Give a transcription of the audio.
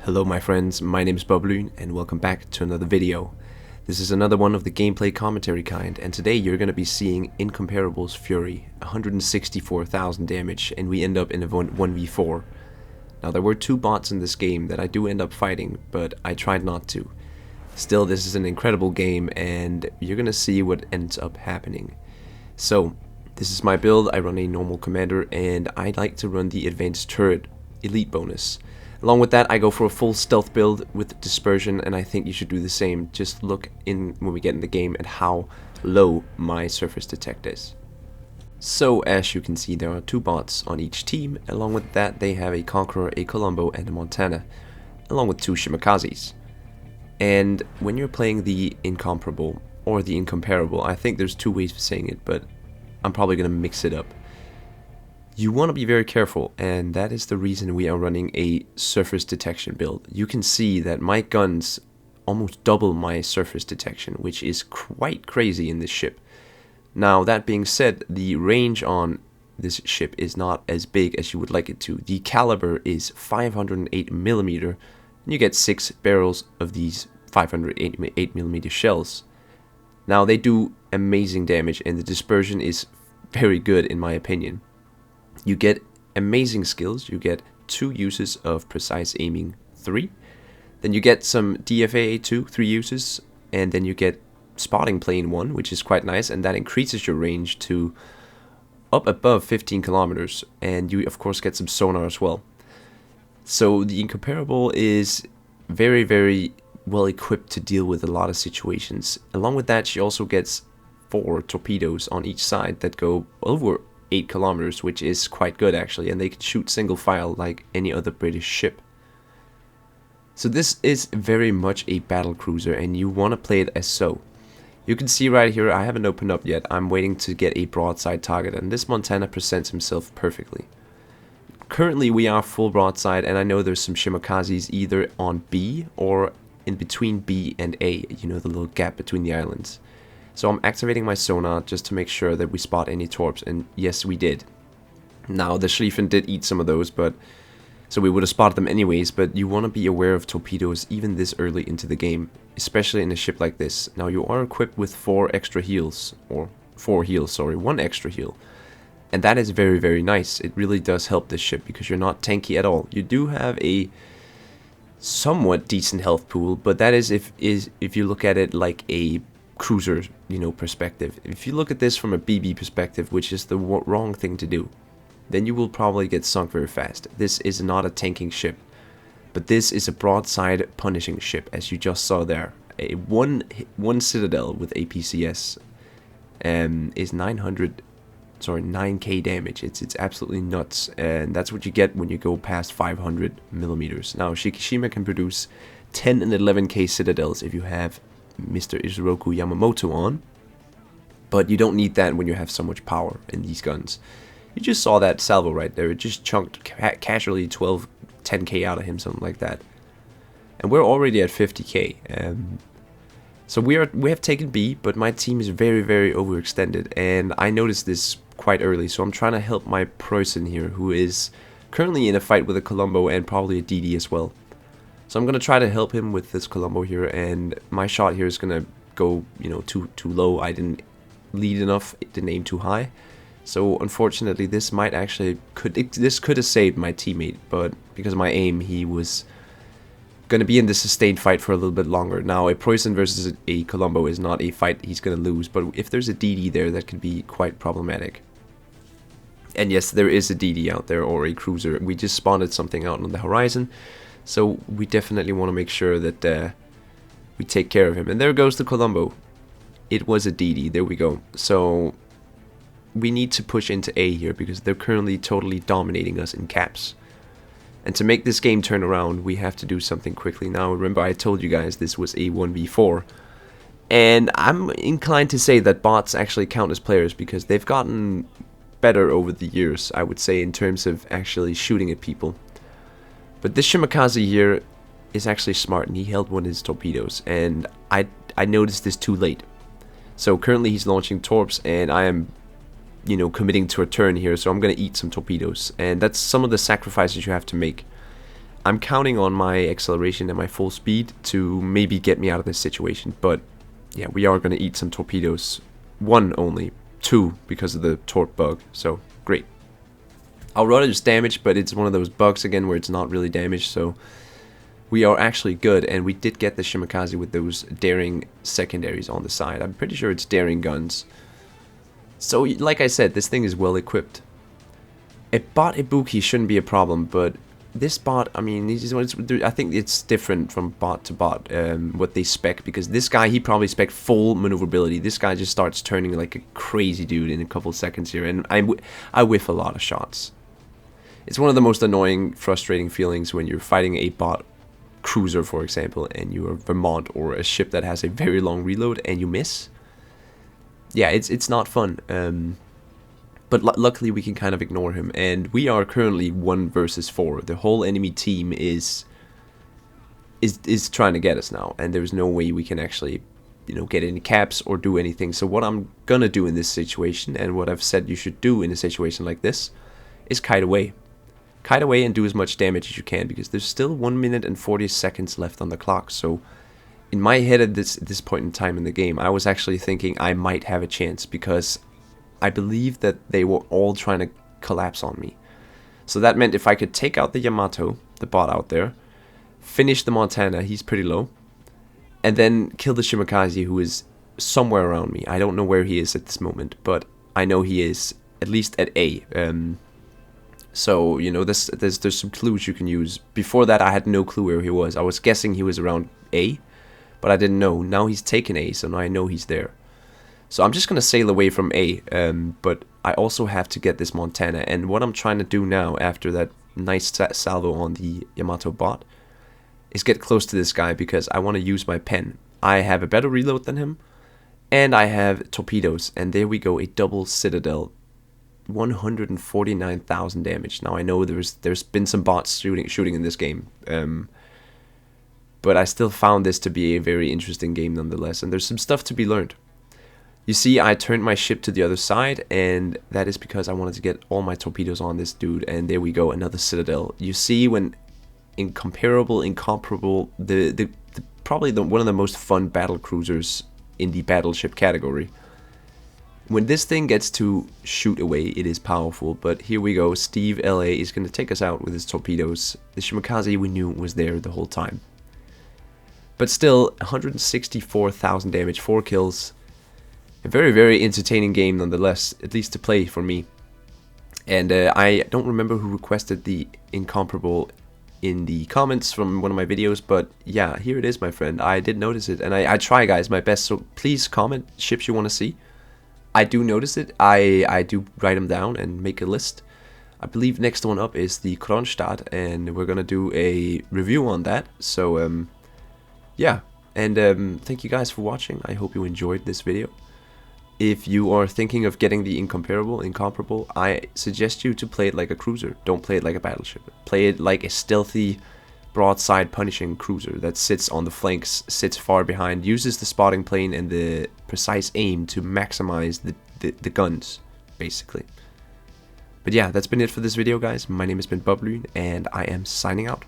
Hello my friends, my name is BobLyn and welcome back to another video. This is another one of the gameplay commentary kind, and today you're going to be seeing Incomparable's Fury, 164,000 damage, and we end up in a 1v4. Now there were two bots in this game that I do end up fighting, but I tried not to. Still, this is an incredible game and you're going to see what ends up happening. So, this is my build. I run a normal commander and I like to run the advanced turret elite bonus. Along with that, I go for a full stealth build with dispersion, and I think you should do the same. Just look in when we get in the game at how low my surface detect is. So as you can see, there are two bots on each team. Along with that, they have a Conqueror, a Colombo, and a Montana, along with two Shimikazes. And when you're playing the Incomparable or the Incomparable, I think there's two ways of saying it, but I'm probably going to mix it up. You want to be very careful, and that is the reason we are running a surface detection build. You can see that my guns almost double my surface detection, which is quite crazy in this ship. Now, that being said, the range on this ship is not as big as you would like it to. The caliber is 508mm, and you get 6 barrels of these 508mm shells. Now, they do amazing damage, and the dispersion is very good in my opinion. You get amazing skills, you get 2 uses of precise aiming 3, then you get some DFA 2, 3 uses, and then you get spotting plane 1, which is quite nice, and that increases your range to up above 15 kilometers, and you of course get some sonar as well. So the Incomparable is very well equipped to deal with a lot of situations. Along with that, she also gets 4 torpedoes on each side that go over 8 kilometers, which is quite good actually, and they can shoot single file like any other British ship. So this is very much a battle cruiser, and you want to play it as so. You can see right here, I haven't opened up yet, I'm waiting to get a broadside target, and this Montana presents himself perfectly. Currently we are full broadside, and I know there's some Shimikazes either on B or in between B and A, you know, the little gap between the islands. So I'm activating my sonar just to make sure that we spot any torps, and yes, we did. Now, the Schlieffen did eat some of those, but so we would have spotted them anyways, but you want to be aware of torpedoes even this early into the game, especially in a ship like this. Now, you are equipped with 4 extra heals, or 4 heals, sorry, 1 extra heal. And that is very nice. It really does help this ship because you're not tanky at all. You do have a somewhat decent health pool, but that is if you look at it like a cruiser, you know, perspective. If you look at this from a BB perspective, which is the wrong thing to do, then you will probably get sunk very fast. This is not a tanking ship, but this is a broadside punishing ship, as you just saw there. A one citadel with APCS is 9k damage. It's absolutely nuts, and that's what you get when you go past 500mm. Now Shikishima can produce 10 and 11k citadels if you have Mr. Ishiroku Yamamoto on, but you don't need that when you have so much power in these guns. You just saw that salvo right there. It just chunked casually 10k out of him, something like that. And we're already at 50k. So we have taken B, but my team is very overextended, and I noticed this quite early. So I'm trying to help my person here, who is currently in a fight with a Colombo and probably a DD as well. So I'm going to try to help him with this Colombo here, and my shot here is going to go, you know, too low. I didn't lead enough, it didn't aim too high. So unfortunately this might actually, this could have saved my teammate, but because of my aim, he was going to be in the sustained fight for a little bit longer. Now a Preußen versus a Colombo is not a fight he's going to lose, but if there's a DD there, that could be quite problematic. And yes, there is a DD out there, or a cruiser. We just spotted something out on the horizon. So we definitely want to make sure that we take care of him. And there goes the Colombo. It was a DD. There we go. So we need to push into A here because they're currently totally dominating us in caps. And to make this game turn around, we have to do something quickly. Now, remember I told you guys this was a 1v4. And I'm inclined to say that bots actually count as players because they've gotten better over the years, I would say, in terms of actually shooting at people. But this Shimikaze here is actually smart, and he held one of his torpedoes, and I noticed this too late. So currently he's launching torps, and I am, you know, committing to a turn here, so I'm going to eat some torpedoes. And that's some of the sacrifices you have to make. I'm counting on my acceleration and my full speed to maybe get me out of this situation, but yeah, we are going to eat some torpedoes. 1 only, 2 because of the torp bug, so great. Our rudder is damaged, but it's one of those bugs again where it's not really damaged, so we are actually good, and we did get the Shimakaze with those daring secondaries on the side. I'm pretty sure it's daring guns. So, like I said, this thing is well equipped. A bot Ibuki shouldn't be a problem, but this bot, I mean, I think it's different from bot to bot, what they spec, because this guy, he probably spec full maneuverability. This guy just starts turning like a crazy dude in a couple seconds here, and I whiff a lot of shots. It's one of the most annoying, frustrating feelings when you're fighting a bot cruiser, for example, and you're Vermont or a ship that has a very long reload and you miss. Yeah, it's not fun. But luckily we can kind of ignore him, and we are currently 1 versus 4. The whole enemy team is trying to get us now, and there's no way we can actually, you know, get any caps or do anything. So what I'm gonna do in this situation, and what I've said you should do in a situation like this, is kite away. Kite away and do as much damage as you can, because there's still 1 minute and 40 seconds left on the clock. So in my head at this point in time in the game, I was actually thinking I might have a chance, because I believe that they were all trying to collapse on me. So that meant if I could take out the Yamato, the bot out there, finish the Montana, he's pretty low, and then kill the Shimakaze, who is somewhere around me. I don't know where he is at this moment, but I know he is at least at A. So, you know, there's some clues you can use. Before that, I had no clue where he was. I was guessing he was around A, but I didn't know. Now he's taken A, so now I know he's there. So I'm just going to sail away from A, but I also have to get this Montana. And what I'm trying to do now, after that nice salvo on the Yamato bot, is get close to this guy, because I want to use my pen. I have a better reload than him, and I have torpedoes. And there we go, a double Citadel. 149,000 damage. Now I know there's been some bots shooting in this game, but I still found this to be a very interesting game nonetheless, and there's some stuff to be learned. You see, I turned my ship to the other side, and that is because I wanted to get all my torpedoes on this dude, and there we go, another Citadel. You see, when Incomparable, the probably one of the most fun battle cruisers in the battleship category. When this thing gets to shoot away, it is powerful, but here we go. Steve LA is going to take us out with his torpedoes. The Shimakaze we knew was there the whole time. But still, 164,000 damage, 4 kills. A very, very entertaining game nonetheless, at least to play for me. And I don't remember who requested the Incomparable in the comments from one of my videos, but yeah, here it is, my friend. I did notice it, and I try, guys, my best, so please comment ships you want to see. I do notice it. I do write them down and make a list. I believe next one up is the Kronstadt, and we're gonna do a review on that. So yeah, and thank you guys for watching. I hope you enjoyed this video. If you are thinking of getting the Incomparable, I suggest you to play it like a cruiser. Don't play it like a battleship. Play it like a stealthy, broadside punishing cruiser that sits on the flanks, sits far behind, uses the spotting plane and the precise aim to maximize the guns, basically. But yeah, that's been it for this video, guys. My name has been BobLyn, and I am signing out.